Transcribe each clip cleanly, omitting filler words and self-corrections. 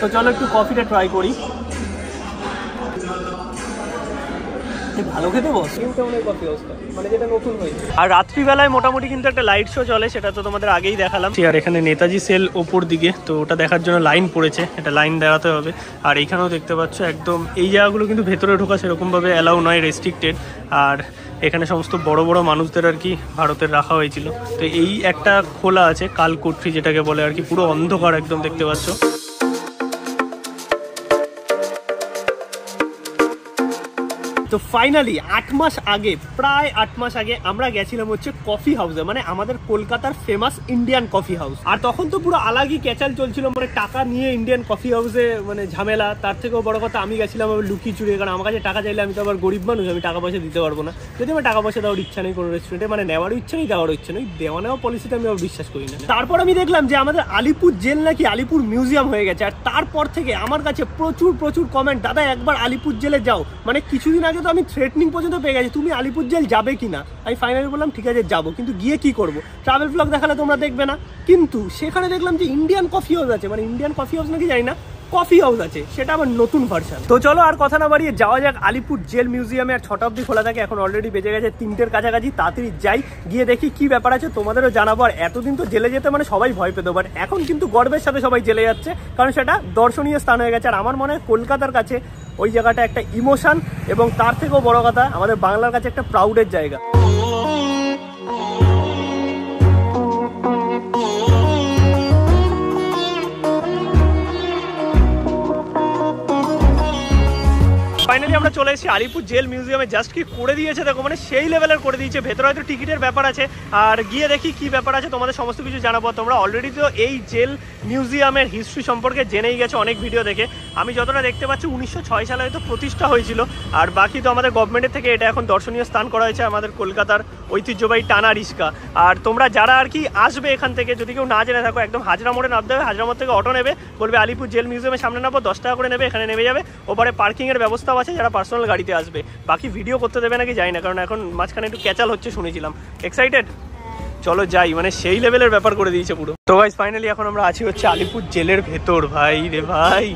তো চলো একটু কফিটা ট্রাই করি। ভালো খেতে বস কফি হাউসটা, মানে যেটা নতুন হয়েছে। আর রাত্রিবেলায় মোটামুটি কিন্তু একটা লাইট শো চলে, সেটা তো তোমাদের আগেই দেখালাম। আর এখানে নেতাজি সেল ওপর দিকে, তো ওটা দেখার জন্য লাইন পড়েছে, এটা লাইন দেখাতে হবে। আর এইখানেও দেখতে পাচ্ছ একদম এই জায়গাগুলো কিন্তু ভেতরে ঢোকা সেরকমভাবে অ্যালাউ নয়, রেস্ট্রিক্টেড। আর এখানে সমস্ত বড় বড় মানুষদের আর কি ভারতের রাখা হয়েছিল। তো এই একটা খোলা আছে কালকুট্রি যেটাকে বলে আর কি, পুরো অন্ধকার একদম দেখতে পাচ্ছ। তো ফাইনালি 8 মাস আগে, প্রায় 8 মাস আগে আমরা গেছিলাম হচ্ছে কফি হাউসে, মানে আমাদের কলকাতার ফেমাস ইন্ডিয়ান কফি হাউস। আর তখন তো পুরো আলাগই ক্যাচাল চলছিল, মানে টাকা নিয়ে ইন্ডিয়ান কফি হাউসে মানে ঝামেলা। তার থেকেও বড় কথা আমি গেছিলাম লুকিয়ে চুরিয়ে, কারণ আমার কাছে টাকা চাইলে আমি তো আবার গরিব মানুষ, আমি টাকা পয়সা দিতে পারবো না। যদি আমার টাকা পয়সা দেওয়ার ইচ্ছা নেই কোনো রেস্টুরেন্টে, মানে নেওয়ারও ইচ্ছা নেই, দেওয়ারও ইচ্ছা নেই, দেওয়া নেওয়া পলিসিতে আমি আবার বিশ্বাস করি না। তারপর আমি দেখলাম যে আমাদের আলিপুর জেল নাকি আলিপুর মিউজিয়াম হয়ে গেছে। আর তারপর থেকে আমার কাছে প্রচুর প্রচুর কমেন্ট, দাদা একবার আলিপুর জেলে যাও। মানে কিছুদিন আগে তো আমি থ্রেটনিং পর্যন্ত পেয়ে গেছি, তুমি আলিপুর জেল যাবে কিনা। আমি ফাইনালি বললাম ঠিক আছে যাবো, কিন্তু গিয়ে কি করবো, ট্রাভেল ব্লগ দেখালে তোমরা দেখবে না। কিন্তু সেখানে দেখলাম যে ইন্ডিয়ান কফি হাউস আছে, মানে ইন্ডিয়ান কফি হাউস নাকি জানি না, কফি হাউস আছে, সেটা আবার নতুন ভার্সন। তো চলো আর কথা না বাড়িয়ে যাওয়া যাক আলিপুর জেল মিউজিয়ামে। আর 6টা অবধি খোলা থাকে, এখন অলরেডি বেজে গেছে 3টের কাছাকাছি। তাড়াতাড়ি যাই, গিয়ে দেখি কি ব্যাপার আছে, তোমাদেরও জানাবো। আর এতদিন তো জেলে যেতে মানে সবাই ভয় পেত, বাট এখন কিন্তু গর্বের সাথে সবাই জেলে যাচ্ছে, কারণ সেটা দর্শনীয় স্থান হয়ে গেছে। আর আমার মনে হয় কলকাতার কাছে ওই জায়গাটা একটা ইমোশন, এবং তার থেকেও বড় কথা আমাদের বাংলার কাছে একটা প্রাউডের জায়গা। ফাইনালি আমরা চলে এসেছি আলিপুর জেল মিউজিয়ামে। জাস্ট কি করে দিয়েছে দেখো, মানে সেই লেভেলের করে দিয়েছে। ভেতরে হয়তো টিকিটের ব্যাপার আছে, আর গিয়ে দেখি কি ব্যাপার আছে, তোমাদের সমস্ত কিছু জানাবো। তোমরা অলরেডি তো এই জেল মিউজিয়ামের হিস্ট্রি সম্পর্কে জেনেই গেছো অনেক ভিডিও দেখে। আমি যতটা দেখতে পাচ্ছি 1906 সালে হয়তো প্রতিষ্ঠা হয়েছিল, আর বাকি তো আমাদের গভর্নমেন্টের থেকে এটা এখন দর্শনীয় স্থান করা হয়েছে, আমাদের কলকাতার ঐতিহ্যবাহী টানা রিস্কা। আর তোমরা যারা আর কি আসবে এখান থেকে, যদি কেউ না জেনে থাকো, একদম হাজরা মোড়ে নামতে হবে। হাজরা মোড় থেকে অটো নেবে, বলবে আলিপুর জেল মিউজিয়ামের সামনে নামবো, 10 টাকা করে নেবে, এখানে নেমে যাবে। ওপরে পার্কিংয়ের ব্যবস্থাও আছে যারা পার্সোনাল গাড়িতে আসবে। বাকি ভিডিও করতে দেবে নাকি জানি না, কারণ এখন মাঝখানে একটু ক্যাচাল হচ্ছে শুনেছিলাম। এক্সাইটেড? চলো যাই, মানে সেই লেভেলের ব্যাপার করে দিয়েছে পুরো। তো গাইস ফাইনালি এখন আমরা আছি হচ্ছে আলিপুর জেলের ভেতর। ভাই রে ভাই,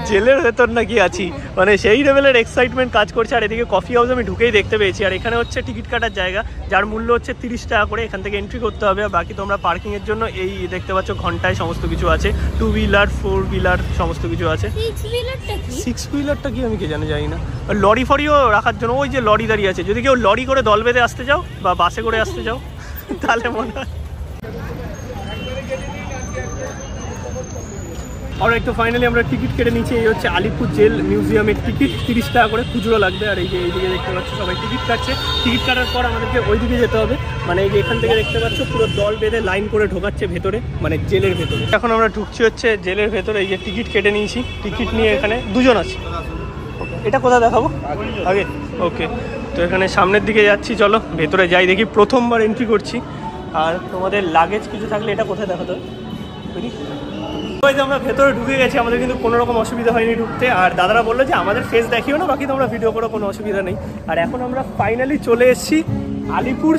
জেলের ভেতর নাকি আছি, মানে সেই লেভেলের এক্সাইটমেন্ট কাজ করছে। আর এদিকে কফি হাউস আমি ঢুকেই দেখতে পেয়েছি। আর এখানে হচ্ছে টিকিট কাটার জায়গা, যার মূল্য হচ্ছে 30 টাকা করে, এখান থেকে এন্ট্রি করতে হবে। আর বাকি তোমরা পার্কিং এর জন্য এই দেখতে পাচ্ছ ঘন্টায় সমস্ত কিছু আছে, 2 হুইলার 4 হুইলার সমস্ত কিছু আছে। 6 হুইলারটা কি আমি কে জানি না। আর লরি ফরিও রাখার জন্য ওই যে লরি দাঁড়িয়ে আছে, যদি কেউ লরি করে দল বেঁধে আসতে যাও বা বাসে করে আসতে যাও তাহলে মনে হয়। আর একটু ফাইনালি আমরা টিকিট কেটে নিচ্ছি। এই হচ্ছে আলিপুর জেল মিউজিয়ামের টিকিট, 30 টাকা করে খুচরো লাগবে। আর এই যে এইদিকে দেখতে পাচ্ছ সবাই টিকিট কাটছে। টিকিট কাটার পর আমাদেরকে ওইদিকে যেতে হবে, মানে এই যে এখান থেকে দেখতে পাচ্ছ পুরো দল বেঁধে লাইন করে ঢোকাচ্ছে ভেতরে, মানে জেলের ভেতরে। এখন আমরা ঢুকছি হচ্ছে জেলের ভেতরে। এই যে টিকিট কেটে নিয়েছি, টিকিট নিয়ে এখানে দুজন আছে। এটা কোথায় দেখাবো আগে? ওকে, তো এখানে সামনের দিকে যাচ্ছি, চলো ভেতরে যাই, দেখি। প্রথমবার এন্ট্রি করছি। আর তোমাদের লাগেজ কিছু থাকলে এটা কোথায় দেখাতে হবে? আমরা ভেতরে ঢুকে গেছি, আমাদের কিন্তু কোনো রকম অসুবিধা হয়নি ঢুকতে। আর দাদারা বললো যে আমাদের ফেস দেখিও না, বাকি তোমরা ভিডিও করো, কোনো অসুবিধা নেই। আর এখন আমরা ফাইনালি চলে এসেছি আলিপুর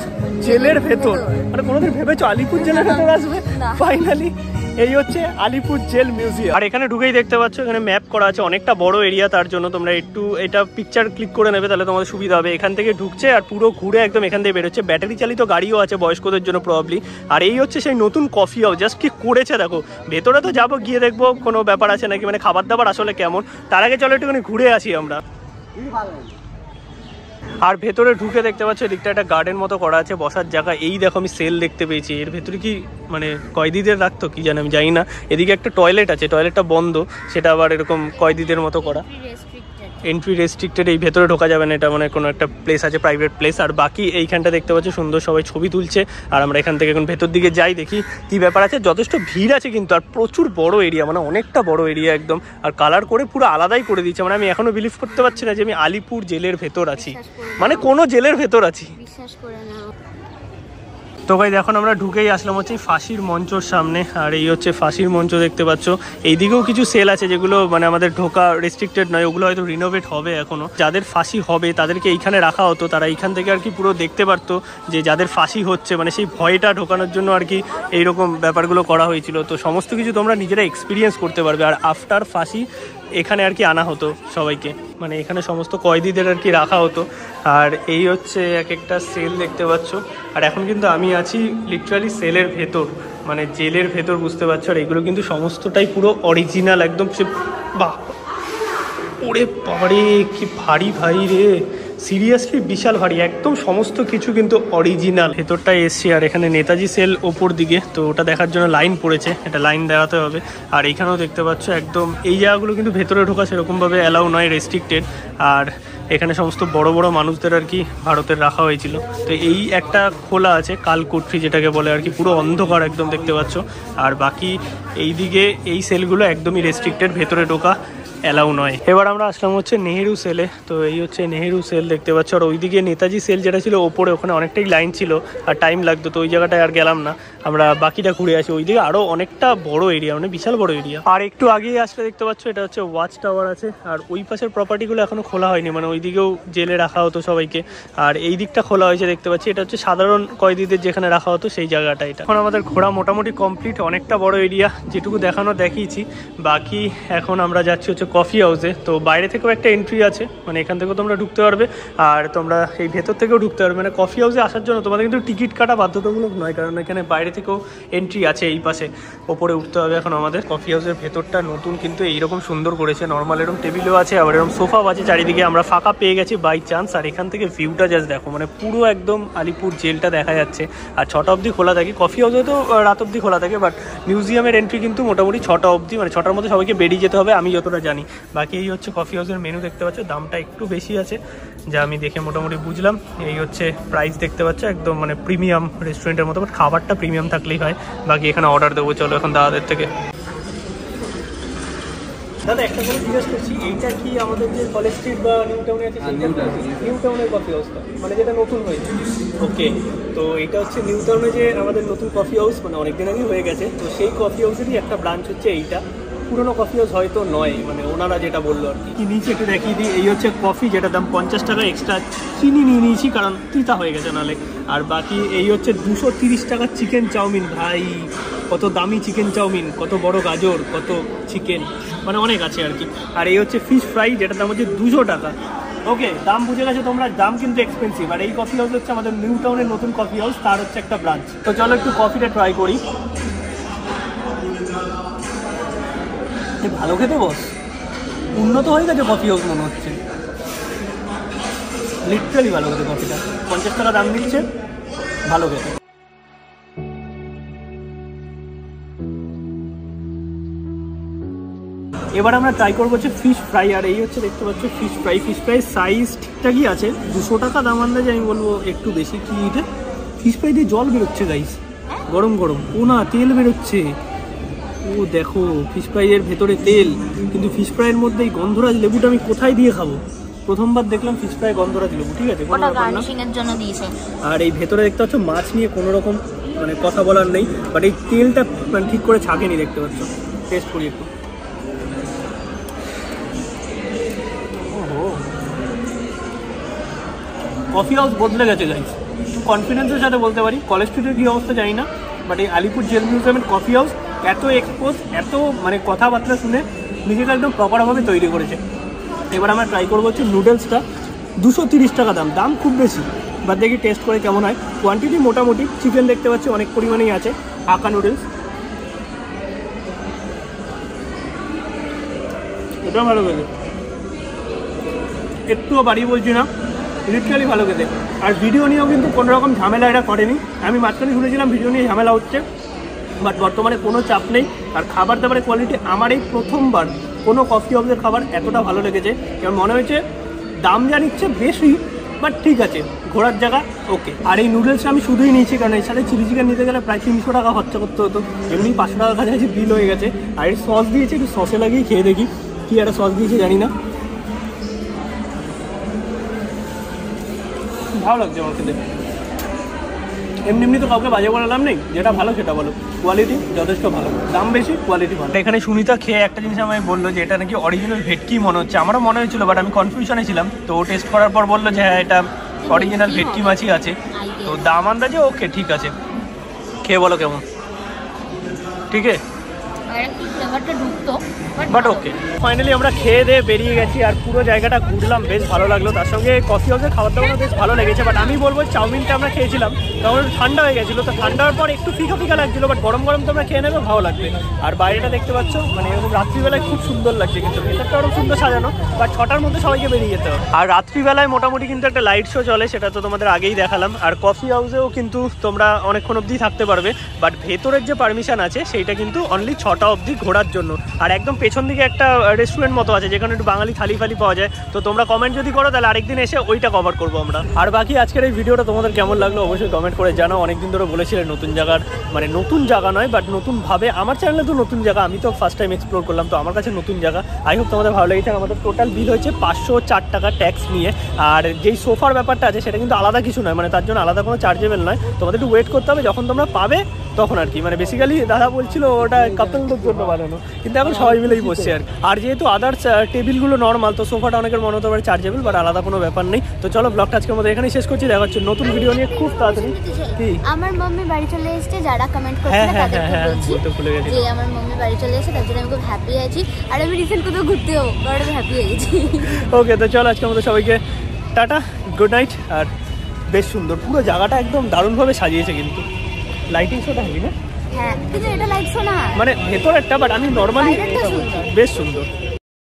জেলের ভেতর। মানে কোনোদিন ভেবেছো আলিপুর জেলের ভেতর আসবে? ফাইনালি এই হচ্ছে আলিপুর জেল মিউজিয়াম। আর এখানে ঢুকেই দেখতে পাচ্ছ এখানে ম্যাপ করা আছে, অনেকটা বড় এরিয়া, তার জন্য তোমরা একটু এটা পিকচার ক্লিক করে নেবে, তাহলে তোমাদের সুবিধা হবে। এখান থেকে ঢুকছে আর পুরো ঘুরে একদম এখান থেকে বেরোচ্ছে। ব্যাটারি চালিত গাড়িও আছে বয়স্কদের জন্য প্রবাবলি। আর এই হচ্ছে সেই নতুন কফি হাউস, জাস্ট কি করেছে দেখো। ভেতরে তো যাবো, গিয়ে দেখবো কোনো ব্যাপার আছে নাকি, মানে খাবার দাবার আসলে কেমন। তার আগে চলো একটুখানি ঘুরে আসি আমরা। আর ভেতরে ঢুকে দেখতে পাচ্ছ এদিকটা একটা গার্ডেন মতো করা আছে, বসার জায়গা। এই দেখো আমি সেল দেখতে পেয়েছি, এর ভেতরে কি মানে কয়েদিদের রাখতো কি জানি, আমি জানি না। এদিকে একটা টয়লেট আছে, টয়লেটটা বন্ধ, সেটা আবার এরকম কয়েদিদের মতো করা। এন্ট্রি রেস্ট্রিক্টেড, এই ভেতরে ঢোকা যাবে না, এটা মানে কোনো একটা প্লেস আছে, প্রাইভেট প্লেস। আর বাকি এইখানটা দেখতে পাচ্ছ সুন্দর সবাই ছবি তুলছে। আর আমরা এখান থেকে এখন ভেতর দিকে যাই, দেখি কি ব্যাপার আছে। যথেষ্ট ভিড় আছে কিন্তু, আর প্রচুর বড় এরিয়া, মানে অনেকটা বড় এরিয়া একদম। আর কালার করে পুরো আলাদাই করে দিচ্ছে, মানে আমি এখনো বিলিভ করতে পারছি না যে আমি আলিপুর জেলের ভেতর আছি, মানে কোনো জেলের ভেতর আছি। তো গাইস এখন আমরা ঢুকেই আসলাম হচ্ছে ফাঁসির মঞ্চর সামনে, আর এই হচ্ছে ফাঁসির মঞ্চ দেখতে পাচ্ছ। এইদিকেও কিছু সেল আছে যেগুলো মানে আমাদের ঢোকা রেস্ট্রিক্টেড নয়, ওগুলো হয়তো রিনোভেট হবে এখনো। যাদের ফাঁসি হবে তাদেরকে এইখানে রাখা হতো, তারা এইখান থেকে আর কি পুরো দেখতে পারতো যে যাদের ফাঁসি হচ্ছে, মানে সেই ভয়টা ঢোকানোর জন্য আর কি এইরকম ব্যাপারগুলো করা হয়েছিল। তো সমস্ত কিছু তোমরা নিজেরা এক্সপিরিয়েন্স করতে পারবে। আর আফটার ফাঁসি এখানে আর কি আনা হতো সবাইকে, মানে এখানে সমস্ত কয়েদিদের আর কি রাখা হতো। আর এই হচ্ছে এক একটা সেল দেখতে পাচ্ছ। আর এখন কিন্তু আমি আছি লিটারালি সেলের ভেতর, মানে জেলের ভেতর, বুঝতে পারছো। আর এগুলো কিন্তু সমস্তটাই পুরো অরিজিনাল একদম। সে বাহ, ওরে বাবারে কি ভারী ভারী রে, সিরিয়াসলি বিশাল ভারী একদম। সমস্ত কিছু কিন্তু অরিজিনাল। ভেতরটায় এসছি আর এখানে নেতাজি সেল ওপর দিকে, তো ওটা দেখার জন্য লাইন পড়েছে, এটা লাইন দেওয়াতে হবে। আর এইখানেও দেখতে পাচ্ছ একদম এই জায়গাগুলো কিন্তু ভেতরে ঢোকা সেরকমভাবে অ্যালাউ নয়, রেস্ট্রিক্টেড। আর এখানে সমস্ত বড় বড় মানুষদের আর কি ভারতের রাখা হয়েছিল। তো এই একটা খোলা আছে কালকোঠরি যেটাকে বলে আর কি, পুরো অন্ধকার একদম দেখতে পাচ্ছ। আর বাকি এই দিকে এই সেলগুলো একদমই রেস্ট্রিক্টেড, ভেতরে ঢোকা অ্যালাউ নয়। এবার আমরা আসলাম হচ্ছে নেহেরু সেলে। তো এই হচ্ছে নেহেরু সেল দেখতে পাচ্ছ। আর ওইদিকে নেতাজি সেল যেটা ছিল ওপরে, ওখানে অনেকটাই লাইন ছিল আর টাইম লাগতো, তো ওই জায়গাটায় আর গেলাম না, আমরা বাকিটা ঘুরে আসি। ওইদিকে আরও অনেকটা বড় এরিয়া, মানে বিশাল বড় এরিয়া। আর একটু আগেই আসলে দেখতে পাচ্ছ এটা হচ্ছে ওয়াচ টাওয়ার আছে। আর ওই পাশের প্রপার্টিগুলো এখনো খোলা হয়নি, মানে ওইদিকেও জেলে রাখা হতো সবাইকে। আর এই দিকটা খোলা হয়েছে দেখতে পাচ্ছি, এটা হচ্ছে সাধারণ কয়েদিদের যেখানে রাখা হতো সেই জায়গাটা এটা। এখন আমাদের ঘোরা মোটামুটি কমপ্লিট, অনেকটা বড় এরিয়া, যেটুকু দেখানো দেখিয়েছি। বাকি এখন আমরা যাচ্ছি হচ্ছে কফি হাউসে। তো বাইরে থেকেও একটা এন্ট্রি আছে, মানে এখান থেকেও তোমরা ঢুকতে পারবে আর তোমরা এই ভেতর থেকেও ঢুকতে পারবে। মানে কফি হাউসে আসার জন্য তোমাদের কিন্তু টিকিট কাটা বাধ্যতামূলক নয়, কারণ এখানে বাইরে থেকেও এন্ট্রি আছে। এই পাশে ওপরে উঠতে হবে এখন আমাদের। কফি হাউসের ভেতরটা নতুন কিন্তু এইরকম সুন্দর করেছে, নর্মাল এরকম টেবিলও আছে, আবার এরকম সোফাও আছে চারিদিকে। আমরা ফাঁকা পেয়ে গেছি বাই চান্স। আর এখান থেকে ভিউটা জাস্ট দেখো, মানে পুরো একদম আলিপুর জেলটা দেখা যাচ্ছে। আর 6টা অবধি খোলা থাকে, কফি হাউসে তো রাত অবধি খোলা থাকে, বাট মিউজিয়ামের এন্ট্রি কিন্তু মোটামুটি 6টা অবধি, মানে 6টার মধ্যে সবাইকে বেরিয়ে যেতে হবে আমি যতটা জানি। বাকি এই হচ্ছে কফি হাউসের মেনু দেখতে পাচ্ছ, দামটা একটু বেশি আছে যা আমি দেখে মোটামুটি বুঝলাম। এই হচ্ছে প্রাইস দেখতে পাচ্ছ, একদম মানে প্রিমিয়াম রেস্টুরেন্টের মতো, বাট খাবারটা প্রিমিয়াম থাকলেই হয়। বাকি এখানে অর্ডার দেবো, চলো এখন দাদাদের থেকে। দাদা একটা করে জিজ্ঞেস করছি, এইটা কি আমাদের যে কলেজ স্ট্রিট বা নিউ টাউনে আছে, নিউ টাউনের কফি হাউসটা, মানে যেটা নতুন হয়েছে? ওকে, তো এইটা হচ্ছে নিউ টাউনে যে আমাদের নতুন কফি হাউস, মানে অনেকদিন আগেই হয়ে গেছে। তো সেই কফি হাউসেরই একটা ব্রাঞ্চ হচ্ছে এইটা। পুরোনো কফি হাউস হয়তো নয়, মানে ওনারা যেটা বললো আর কি। নিচে একটু দেখিয়ে দিই, এই হচ্ছে কফি, যেটা দাম 50 টাকা, এক্সট্রা চিনি নিয়ে নিয়েছি কারণ তিতা হয়ে গেছে নাহলে। আর বাকি এই হচ্ছে 230 টাকার চিকেন চাউমিন। ভাই কত দামি চিকেন চাউমিন, কত বড় গাজর, কত চিকেন, মানে অনেক আছে আর কি। আর এই হচ্ছে ফিশ ফ্রাই, যেটার দাম হচ্ছে 200 টাকা। ওকে, দাম বুঝে গেছে তোমরা, দাম কিন্তু এক্সপেন্সিভ। আর এই কফি হাউস হচ্ছে আমাদের নিউ টাউনের নতুন কফি হাউস, তার হচ্ছে একটা ব্রাঞ্চ। তো চলো একটু কফিটা ট্রাই করি। ভালো খেতে বস, উন্নত হয়ে গেছে কফি হাউস মনে হচ্ছে, লিটারালি ভালো খেতে কফিটা। 50 টাকা দাম নিচ্ছে, ভালো খেতে। এবার আমরা ট্রাই করবো হচ্ছে ফিশ ফ্রাই। আর এই হচ্ছে দেখতে পাচ্ছ fish fry. Fish fry size ঠিকঠাকই আছে, 200 টাকা দাম আন্দাজে আমি বলবো একটু বেশি। কি এটা ফিশ ফ্রাই দিয়ে জল বেরোচ্ছে গাইস, গরম গরম। ও না, তেল বেরোচ্ছে। ও দেখো ফিশ ফ্রাইয়ের ভেতরে তেল, কিন্তু ফিশ ফ্রাইয়ের মধ্যে এই গন্ধরাজ লেবুটা আমি কোথায় দিয়ে খাবো? প্রথমবার দেখলাম ফিশ ফ্রাই গন্ধরাজ লেবু, ঠিক আছে, কোনো ব্যাপার না। আর এই ভেতরে দেখতে পাচ্ছ মাছ নিয়ে কোনো রকম মানে কথা বলার নেই, বাট এই তেলটা মানে ঠিক করে ছাঁকেনি দেখতে পাচ্ছ। টেস্ট করি একটু। কফি হাউস বদলে গেছে গাইস, কনফিডেন্সের সাথে বলতে পারি। কলেজ স্ট্রিটের কী অবস্থা জানি না, বাট এই আলিপুর জেল মিউজিয়ামের কফি হাউস এত এক্সপোজ, এত মানে কথাবার্তা শুনে নিজেকে একদম প্রপারভাবে তৈরি করেছে। এবার আমরা ট্রাই করবো হচ্ছে নুডলসটা। 230 টাকা দাম, দাম খুব বেশি, বাট দেখি টেস্ট করে কেমন হয়। কোয়ান্টিটি মোটামুটি, চিকেন দেখতে পাচ্ছি অনেক পরিমাণেই আছে। হাক্কা নুডলস, এটাও ভালো খেতে, একটুও বাড়ি বলছি না, লিটারালি ভালো খেতে। আর ভিডিও নিয়েও কিন্তু কোনো রকম ঝামেলা এটা করেনি। আমি মাঝখানে শুনেছিলাম ভিডিও নিয়ে ঝামেলা হচ্ছে, বাট বর্তমানে কোনো চাপ নেই। আর খাবার দাবারের কোয়ালিটি আমার এই প্রথমবার কোনো কফি হাউসের খাবার এতটা ভালো লেগেছে। কারণ মনে হয়েছে দাম যা নিচ্ছে বেশি, বাট ঠিক আছে, ঘোরার জায়গা ওকে। আর এই নুডলসটা আমি শুধুই নিয়েছি কারণ এর সাথে চিলি চিকেন নিতে গেলে প্রায় 300 টাকা খরচা করতে হতো, এমনি 500 টাকার কাছাকাছি বিল হয়ে গেছে। আর এই সস দিয়েছে, একটু সসে লাগিয়ে খেয়ে দেখি কী একটা সস দিয়েছে জানি না, ভালো লাগছে আমার খেতে। এমনি এমনি তো কাউকে বাজে বলে লাভ নেই, যেটা ভালো সেটা বলো। কোয়ালিটি যথেষ্ট ভালো, দাম বেশি, কোয়ালিটি ভালো। এখানে সুনিতা খেয়ে একটা জিনিস আমায় বললো যে এটা নাকি অরিজিনাল ভেটকি মনে হচ্ছে। আমারও মনে হয়েছিল, বাট আমি কনফিউশনে ছিলাম। তো টেস্ট করার পর বললো যে হ্যাঁ এটা অরিজিনাল ভেটকি মাছই আছে। তো দাম আন্দাজে ওকে, ঠিক আছে। খেয়ে বলো কেমন, ঠিক আছে? বাট ওকে, ফাইনালি আমরা খেয়ে দিয়ে বেরিয়ে গেছি আর পুরো জায়গাটা ঘুরলাম, বেশ ভালো লাগলো। তার সঙ্গে কফি হাউসের খাবার দাবার বেশ ভালো লেগেছে। বাট আমি বলবো চাউমিনটা আমরা খেয়েছিলাম তখন ঠান্ডা হয়ে গেছিলো, তো ঠান্ডার পর একটু ফিকা ফিকা লাগছিলো, বাট গরম গরম তোমরা খেয়ে নেবে, ভালো লাগবে। আর বাইরেটা দেখতে পাচ্ছ, মানে এরকম রাত্রিবেলায় খুব সুন্দর লাগছে, কিন্তু ভেতরটা আরও সুন্দর সাজানো। বাট 6টার মধ্যে সবাইকে বেরিয়ে যেতে হবে। আর রাত্রিবেলায় মোটামুটি কিন্তু একটা লাইট শো চলে, সেটা তো তোমাদের আগেই দেখালাম। আর কফি হাউসেও কিন্তু তোমরা অনেকক্ষণ অবধি থাকতে পারবে, বাট ভেতরের যে পারমিশন আছে সেইটা কিন্তু অনলি 6টা অবধি ঘোরার জন্য। আর একদম পেছন দিকে একটা রেস্টুরেন্ট মতো আছে যেখানে একটু বাঙালি থালি ফালি পাওয়া যায়। তো তোমরা কমেন্ট যদি করো তাহলে আরেকদিন এসে ওইটা কভার করবো আমরা। আর বাকি আজকের এই ভিডিওটা তোমাদের কেমন লাগলো অবশ্যই কমেন্ট করে জানাও। অনেকদিন ধরে বলেছিলেন নতুন জায়গার, মানে নতুন জায়গা নয় বাট নতুনভাবে, আমার চ্যানেলে তো নতুন জায়গা, আমি তো ফার্স্ট টাইম এক্সপ্লোর করলাম, তো আমার কাছে নতুন জায়গা। আই হোপ তোমাদের ভালো লেগেছে। আমাদের টোটাল বিল হয়েছে 504 টাকা ট্যাক্স নিয়ে। আর যেই সোফার ব্যাপারটা আছে সেটা কিন্তু আলাদা কিছু নয়, মানে তার জন্য আলাদা কোনো চার্জেবল নয়। তোমাদের একটু ওয়েট করতে হবে, যখন তোমরা পাবে তখন আর কি। মানে বেসিক্যালি দাদা বলছিল ওটা কাপলদের জন্য বানানো, কিন্তু এখন সবাই মিলেই বসছে আর। আর যেহেতু আদার্স টেবিলগুলো নর্মাল, তো সোফাটা অনেকের মনে হতে পারে চার্জেবল, বাট আলাদা কোনো ব্যাপার নেই। তো চলো ব্লগটা আজকের মধ্যে এখানেই শেষ করছি, দেখা হচ্ছে নতুন ভিডিও নিয়ে খুব তাড়াতাড়ি। কি আমার মাম্মি বাড়ি চলে এসেছে, যারা কমেন্ট করছিল তাদেরকে বলছি যে আমার মাম্মি বাড়ি চলে এসেছে, তার জন্য আমি খুব হ্যাপি আছি। আর আমি রিসেন্ট কোথাও ঘুরতে যাবো, বড় হ্যাপি হয়ে গেছি। ওকে, তো চলো আজকের মধ্যে সবাইকে টাটা, গুড নাইট। আর বেশ সুন্দর পুরো জায়গাটা, একদম দারুণভাবে সাজিয়েছে, কিন্তু লাইটিং শোটা হেভি না? হ্যাঁ, কিন্তু এটা লাইট শো না, মানে ভেতরেরটা, বাট আমি নর্মালি বেশ সুন্দর।